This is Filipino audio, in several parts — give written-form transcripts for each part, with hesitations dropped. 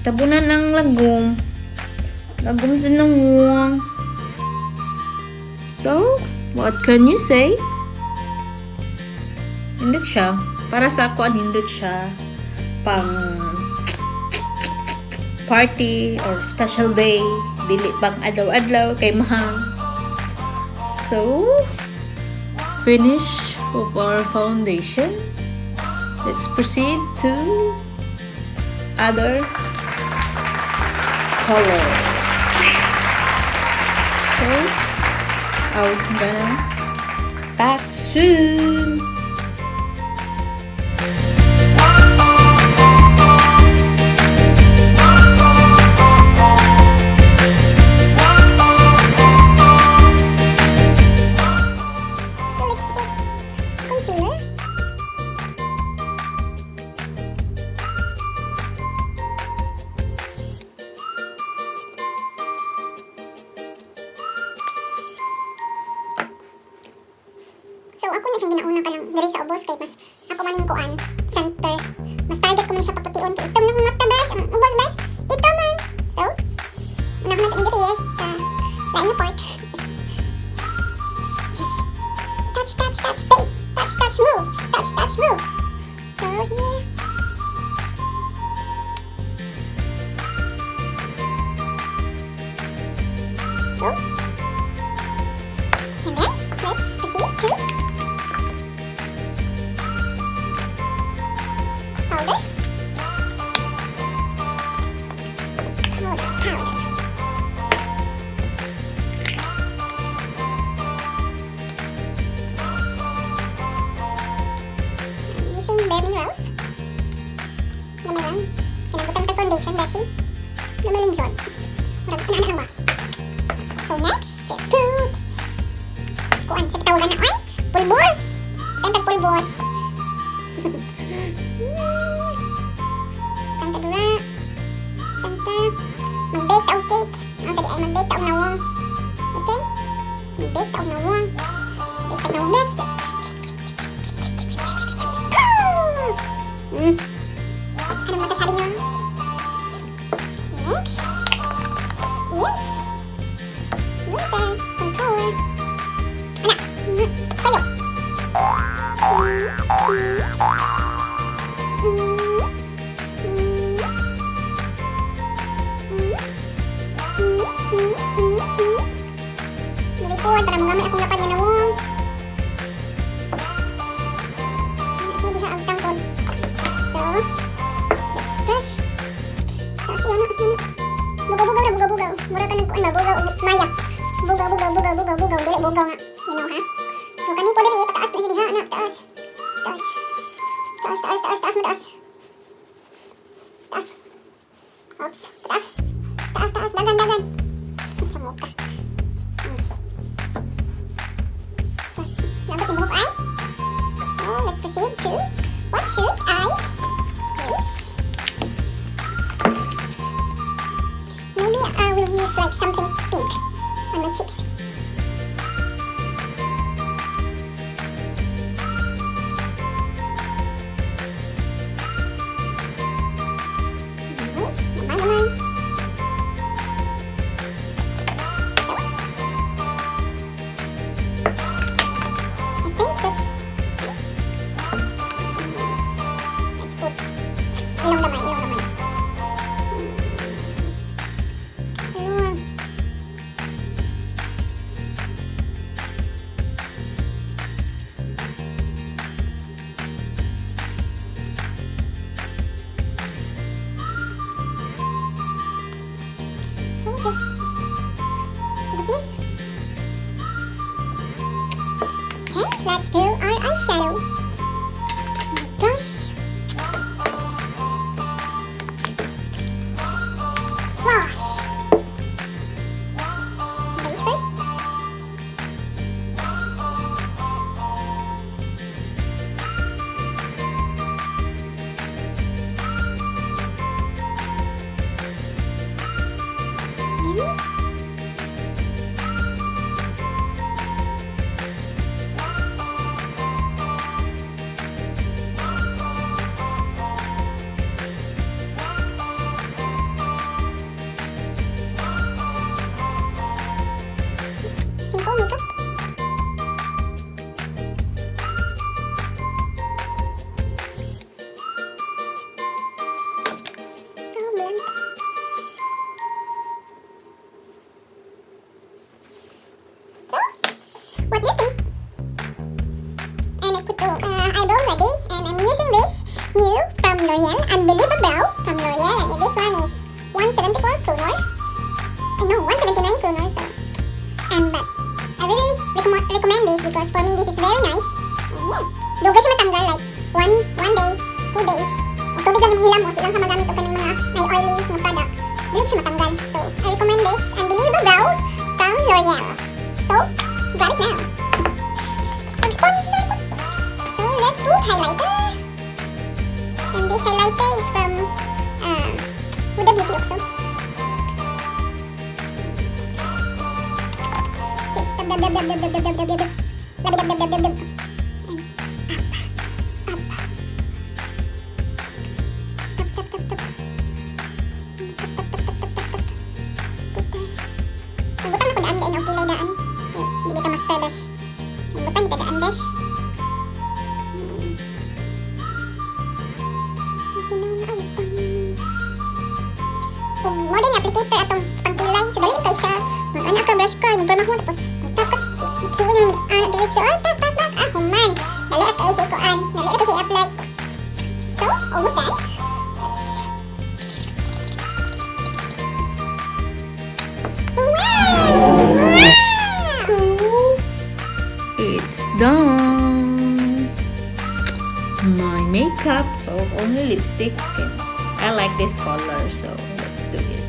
tabunan ng lagom. Lagom sa nawang. So, what can you say? Hindot siya. Para sa ako, hindot siya pang party or special day. Dili pang adlaw-adlaw kay mahal. So, finish of our foundation. Let's proceed to other color. So, I'm gonna back soon. So, ako na siyang ginauna ka lang diri sa ubos kay mas ako maning kuan center. Mas target ko man siya papution kay itom na kong mata bash, ang ubos bash. Itom man. So, una ko na diri sa lain na part. Just touch, babe. Touch, move. Touch, move. So, here. So, and then, let's proceed to powder. I'm using bare minerals. Gamay lang. Pinagutang tag foundation, dashing. Gamay lang dyan. Marag, ano lang ba? So next, let's go. Kuan, sa tawagan na, ay, pulbos. Tantag pulbos. Tantag dura. Tantag. Mag-bake taog cake. Ang sabi ay mag-bake taog nawang. Okay? Mag-bake taog nawang. Bake taog nawang dash. Ano masasabi niyo? Next. Yes. Loser. Controller. Anak. Sayo. Nalipod para magamay akong lapan nga nawong. Sige diha ang tangkod. So, let's brush. Tapos yun na. Bugaw na, bugaw. Mura ka ng kuan ba? Bugaw, mayak. Bugaw. Dili bugaw nga. You know, ha? So, kami po dali. Pataas na diha, anak. Taas. Oops. Taas. Dagan. Sa muka. Labot yung buhok ay. So, let's proceed to what should I use? Maybe I will use like something pink on my cheeks. Naman. I think that's good. Ilong gamay. Ayun. So just like this. Okay, let's do our eyeshadow. Brush. Splash. Base first. and I put the eyebrow ready. And I'm using this new from L'Oreal, Unbelievable Brow from L'Oreal. And this one is 174 kronor. No, 179 kronor. So, but I really recommend this because for me this is very nice. And yeah, dugo siya matanggal like one day, 2 days. Ang tubig lang yung hilam mo, silang ka magamit o kaning mga may oily na product. Dili siya matanggal. So, I recommend this Unbelievable Brow from L'Oreal. So, got it now. Sponsor. So, let's put highlighter. And this highlighter is from Huda Beauty also. Just dab. Ang butang na ko daan, okay na daan. Hindi kita master dash. Ang butang kita daan dash. Sinaw na ang butang. Kung mo din applicator atong pangkilay, so dali kay siya. Mag-anak ka brush ka, nagpramah mo, tapos magtap-tap, mag-triwin yung direct so, tak, human. Dali ka ay sa ikuan, dali ka siya i-apply. So, almost done. So, it's done. My makeup, so only lipstick. And I like this color, so let's do it.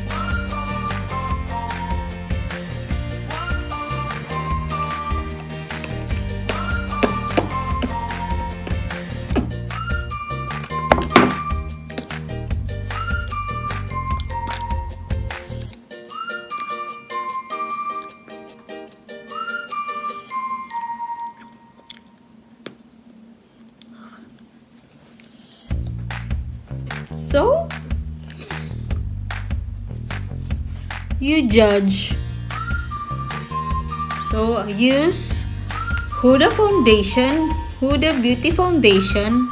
So, you judge. So, I use Huda Beauty Foundation.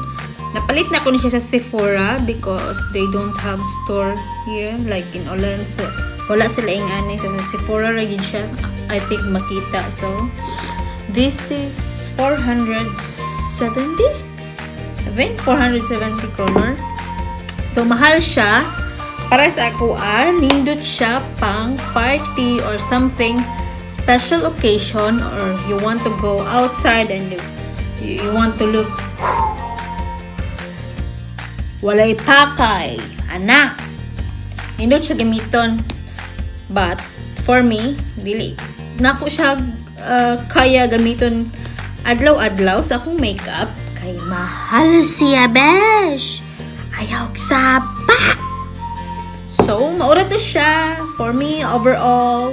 Napalit na ko na siya sa Sephora because they don't have store here. Like in Olens, wala sila yung anay. So, sa Sephora rin siya, I think makita. So, this is 470 kroner. So, mahal siya. Para sa ako, nindot siya pang party or something special occasion or you want to go outside and you want to look walay pakay. Ana. Nindot siya gamiton. But, for me, dili. Nako siya kaya gamiton adlaw-adlaw sa akong makeup. Kay mahal siya, besh. Ayaw sa pa. So, maura to siya. For me, overall,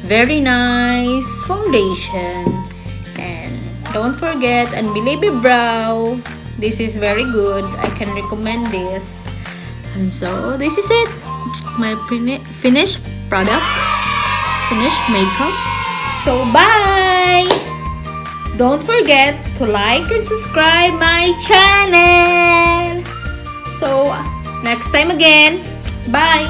very nice foundation. And don't forget, Unbelievable Brow. This is very good. I can recommend this. And so, this is it. My finished product. Finished makeup. So, bye! Don't forget to like and subscribe my channel. So, next time again. Bye!